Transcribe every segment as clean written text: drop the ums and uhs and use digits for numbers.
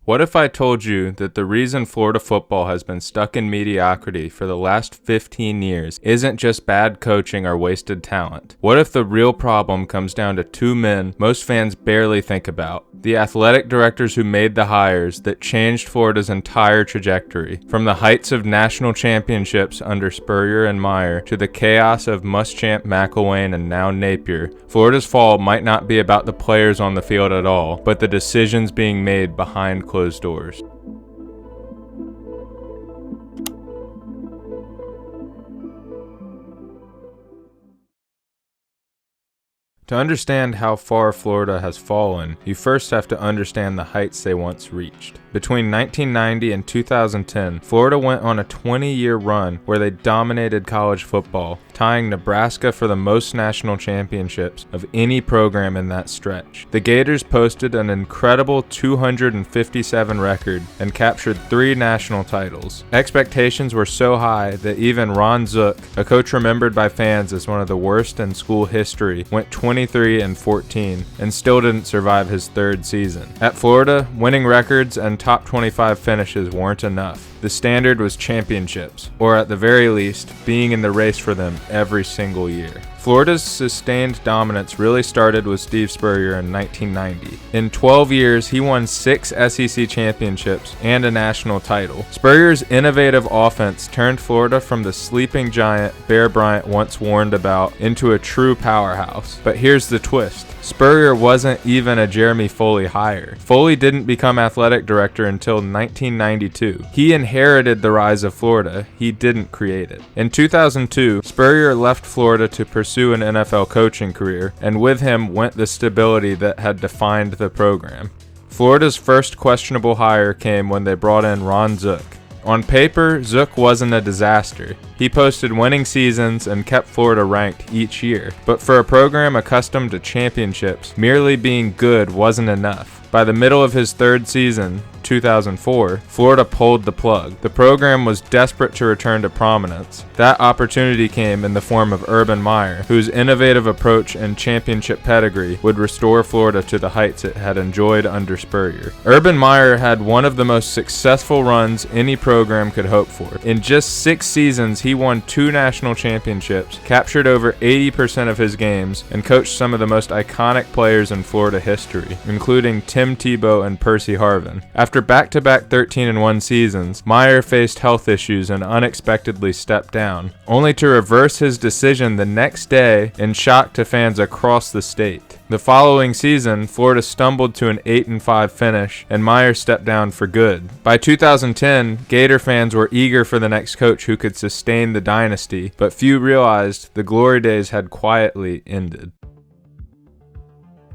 What if I told you that the reason Florida football has been stuck in mediocrity for the last 15 years isn't just bad coaching or wasted talent? What if the real problem comes down to two men most fans barely think about? The athletic directors who made the hires that changed Florida's entire trajectory. From the heights of national championships under Spurrier and Meyer to the chaos of Muschamp, McElwain, and now Napier, Florida's fall might not be about the players on the field at all, but the decisions being made behind closed doors. To understand how far Florida has fallen, you first have to understand the heights they once reached. Between 1990 and 2010, Florida went on a 20-year run where they dominated college football, tying Nebraska for the most national championships of any program in that stretch. The Gators posted an incredible 257 record and captured 3 national titles. Expectations were so high that even Ron Zook, a coach remembered by fans as one of the worst in school history, went 23-14 and still didn't survive his 3rd season. At Florida, winning records and top 25 finishes weren't enough. The standard was championships, or at the very least, being in the race for them every single year. Florida's sustained dominance really started with Steve Spurrier in 1990. In 12 years, he won 6 SEC championships and a national title. Spurrier's innovative offense turned Florida from the sleeping giant Bear Bryant once warned about into a true powerhouse. But here's the twist. Spurrier wasn't even a Jeremy Foley hire. Foley didn't become athletic director until 1992. He inherited the rise of Florida. He didn't create it. In 2002, Spurrier left Florida to pursue an NFL coaching career, and with him went the stability that had defined the program. Florida's first questionable hire came when they brought in Ron Zook. On paper, Zook wasn't a disaster. He posted winning seasons and kept Florida ranked each year. But for a program accustomed to championships, merely being good wasn't enough. By the middle of his 3rd season, 2004, Florida pulled the plug. The program was desperate to return to prominence. That opportunity came in the form of Urban Meyer, whose innovative approach and championship pedigree would restore Florida to the heights it had enjoyed under Spurrier. Urban Meyer had one of the most successful runs any program could hope for. In just 6 seasons, he won 2 national championships, captured over 80% of his games, and coached some of the most iconic players in Florida history, including Tim Tebow and Percy Harvin. After back-to-back 13-1 seasons, Meyer faced health issues and unexpectedly stepped down, only to reverse his decision the next day in shock to fans across the state. The following season, Florida stumbled to an 8-5 finish, and Meyer stepped down for good. By 2010, Gator fans were eager for the next coach who could sustain the dynasty, but few realized the glory days had quietly ended.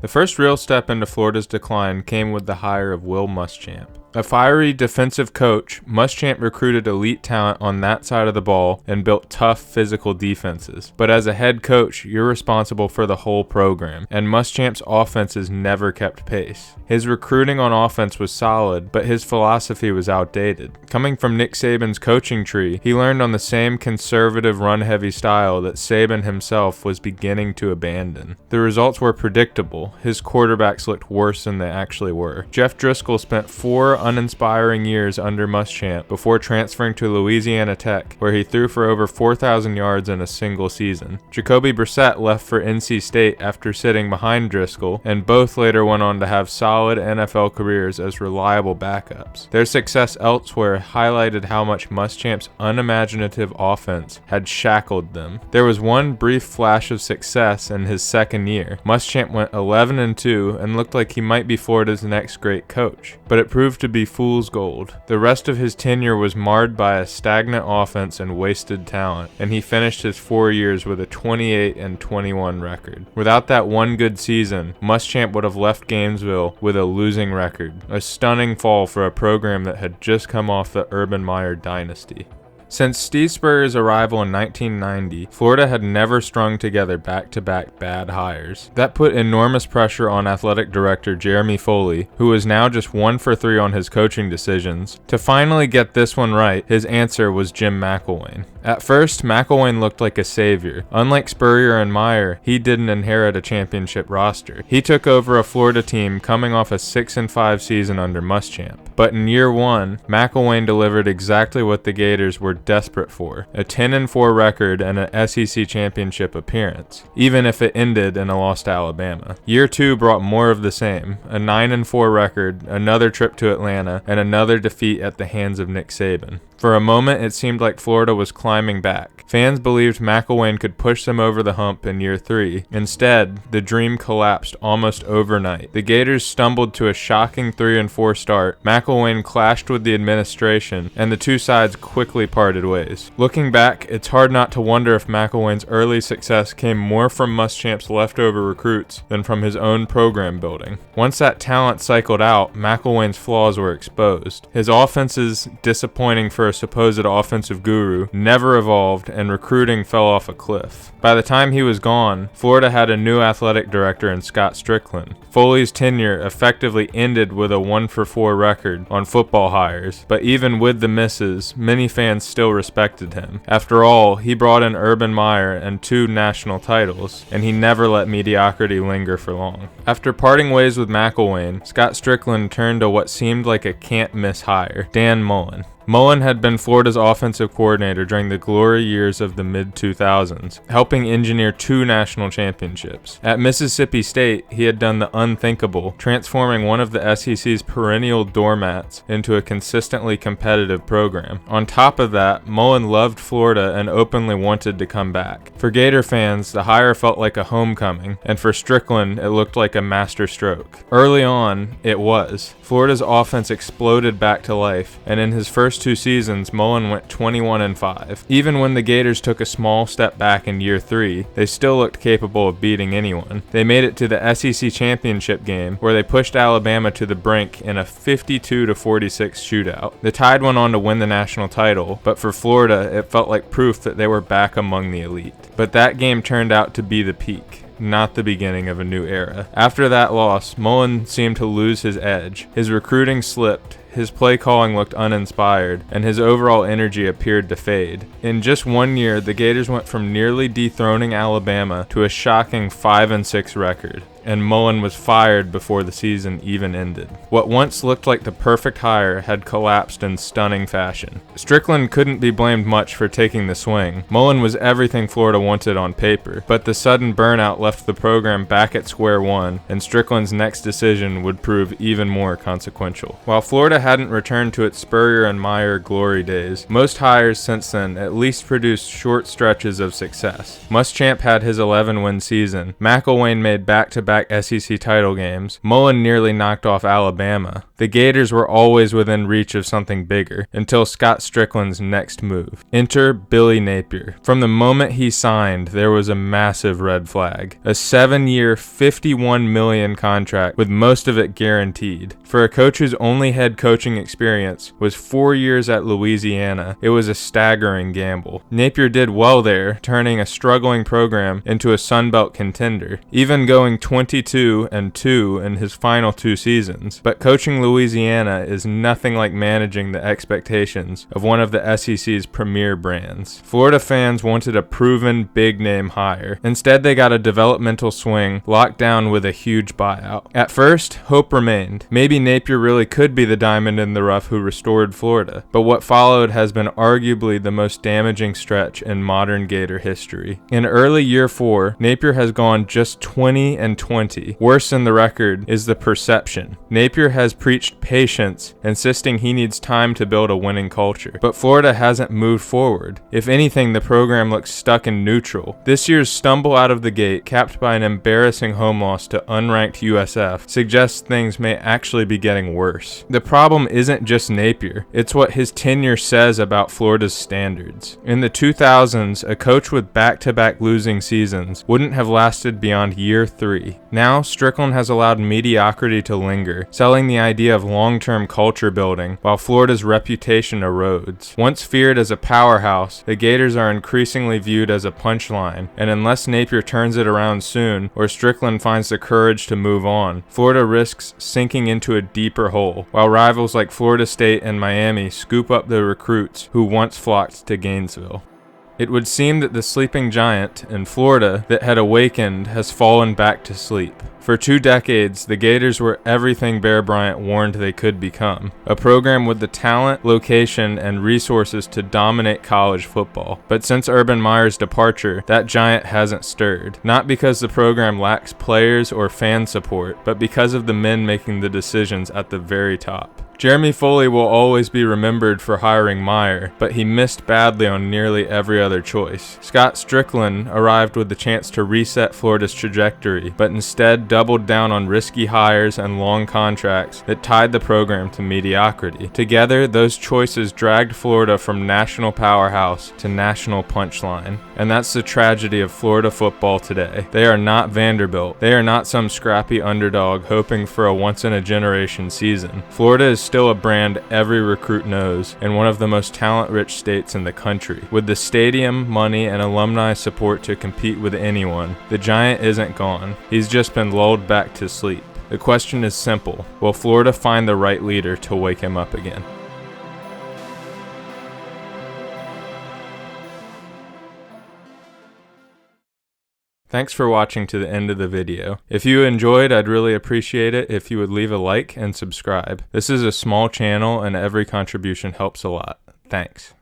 The first real step into Florida's decline came with the hire of Will Muschamp. A fiery defensive coach, Muschamp recruited elite talent on that side of the ball and built tough physical defenses. But as a head coach, you're responsible for the whole program, and Muschamp's offenses never kept pace. His recruiting on offense was solid, but his philosophy was outdated. Coming from Nick Saban's coaching tree, he learned on the same conservative run-heavy style that Saban himself was beginning to abandon. The results were predictable. His quarterbacks looked worse than they actually were. Jeff Driscoll spent 4 uninspiring years under Muschamp before transferring to Louisiana Tech, where he threw for over 4,000 yards in a single season. Jacoby Brissett left for NC State after sitting behind Driscoll, and both later went on to have solid NFL careers as reliable backups. Their success elsewhere highlighted how much Muschamp's unimaginative offense had shackled them. There was one brief flash of success in his 2nd year. Muschamp went 11-2 and looked like he might be Florida's next great coach, but it proved to be fool's gold. The rest of his tenure was marred by a stagnant offense and wasted talent, and he finished his 4 years with a 28-21 record. Without that one good season, Muschamp would have left Gainesville with a losing record, a stunning fall for a program that had just come off the Urban Meyer dynasty. Since Steve Spurrier's arrival in 1990, Florida had never strung together back-to-back bad hires. That put enormous pressure on athletic director Jeremy Foley, who was now just 1 for 3 on his coaching decisions. To finally get this one right, his answer was Jim McElwain. At first, McElwain looked like a savior. Unlike Spurrier and Meyer, he didn't inherit a championship roster. He took over a Florida team coming off a 6-5 season under Muschamp. But in year one, McElwain delivered exactly what the Gators were desperate for, a 10-4 record and an SEC championship appearance, even if it ended in a loss to Alabama. Year two brought more of the same, a 9-4 record, another trip to Atlanta, and another defeat at the hands of Nick Saban. For a moment, it seemed like Florida was climbing back. Fans believed McElwain could push them over the hump in year three. Instead, the dream collapsed almost overnight. The Gators stumbled to a shocking 3-4 start. McElwain clashed with the administration, and the two sides quickly parted ways. Looking back, it's hard not to wonder if McElwain's early success came more from Muschamp's leftover recruits than from his own program building. Once that talent cycled out, McElwain's flaws were exposed. His offenses, disappointing for a supposed offensive guru, never evolved, and recruiting fell off a cliff. By the time he was gone, Florida had a new athletic director in Scott Strickland. Foley's tenure effectively ended with a 1-for-4 record on football hires, but even with the misses, many fans still respected him. After all, he brought in Urban Meyer and 2 national titles, and he never let mediocrity linger for long. After parting ways with McElwain, Scott Strickland turned to what seemed like a can't-miss hire, Dan Mullen. Mullen had been Florida's offensive coordinator during the glory years of the mid-2000s, helping engineer 2 national championships. At Mississippi State, he had done the unthinkable, transforming one of the SEC's perennial doormats into a consistently competitive program. On top of that, Mullen loved Florida and openly wanted to come back. For Gator fans, the hire felt like a homecoming, and for Strickland, it looked like a masterstroke. Early on, it was. Florida's offense exploded back to life, and in his first 2 seasons, Mullen went 21-5. Even when the Gators took a small step back in year 3, they still looked capable of beating anyone. They made it to the SEC championship game, where they pushed Alabama to the brink in a 52-46 shootout. The Tide went on to win the national title, but for Florida, it felt like proof that they were back among the elite. But that game turned out to be the peak, not the beginning of a new era. After that loss, Mullen seemed to lose his edge. His recruiting slipped, his play calling looked uninspired, and his overall energy appeared to fade. In just 1 year, the Gators went from nearly dethroning Alabama to a shocking 5-6 record, and Mullen was fired before the season even ended. What once looked like the perfect hire had collapsed in stunning fashion. Strickland couldn't be blamed much for taking the swing. Mullen was everything Florida wanted on paper, but the sudden burnout left the program back at square one, and Strickland's next decision would prove even more consequential. While Florida hadn't returned to its Spurrier and Meyer glory days, most hires since then at least produced short stretches of success. Muschamp had his 11-win season. McElwain made back-to-back SEC title games. Mullen nearly knocked off Alabama. The Gators were always within reach of something bigger, until Scott Strickland's next move. Enter Billy Napier. From the moment he signed, there was a massive red flag. A 7-year, $51 million contract, with most of it guaranteed. For a coach whose only head coaching experience was 4 years at Louisiana, it was a staggering gamble. Napier did well there, turning a struggling program into a Sun Belt contender, even going 22-2 in his final 2 seasons. But coaching Louisiana is nothing like managing the expectations of one of the SEC's premier brands. Florida fans wanted a proven big-name hire. Instead, they got a developmental swing locked down with a huge buyout. At first, hope remained. Maybe Napier really could be the diamond in the rough who restored Florida. But what followed has been arguably the most damaging stretch in modern Gator history. In early year 4, Napier has gone just 20-20. Worse than the record is the perception. Napier has preached patience, insisting he needs time to build a winning culture. But Florida hasn't moved forward. If anything, the program looks stuck in neutral. This year's stumble out of the gate, capped by an embarrassing home loss to unranked USF, suggests things may actually be getting worse. The problem isn't just Napier, it's what his tenure says about Florida's standards. In the 2000s, a coach with back-to-back losing seasons wouldn't have lasted beyond year 3. Now, Strickland has allowed mediocrity to linger, selling the idea of long-term culture building while Florida's reputation erodes. Once feared as a powerhouse, the Gators are increasingly viewed as a punchline, and unless Napier turns it around soon or Strickland finds the courage to move on, Florida risks sinking into a deeper hole, while rivals like Florida State and Miami scoop up the recruits who once flocked to Gainesville. It would seem that the sleeping giant in Florida that had awakened has fallen back to sleep. For 2 decades, the Gators were everything Bear Bryant warned they could become, a program with the talent, location, and resources to dominate college football. But since Urban Meyer's departure, that giant hasn't stirred, not because the program lacks players or fan support, but because of the men making the decisions at the very top. Jeremy Foley will always be remembered for hiring Meyer, but he missed badly on nearly every other choice. Scott Strickland arrived with the chance to reset Florida's trajectory, but instead doubled down on risky hires and long contracts that tied the program to mediocrity. Together, those choices dragged Florida from national powerhouse to national punchline. And that's the tragedy of Florida football today. They are not Vanderbilt. They are not some scrappy underdog hoping for a once-in-a-generation season. Florida is still a brand every recruit knows, and one of the most talent-rich states in the country. With the stadium, money, and alumni support to compete with anyone, the giant isn't gone. He's just been lulled back to sleep. The question is simple: will Florida find the right leader to wake him up again? Thanks for watching to the end of the video. If you enjoyed, I'd really appreciate it if you would leave a like and subscribe. This is a small channel and every contribution helps a lot. Thanks.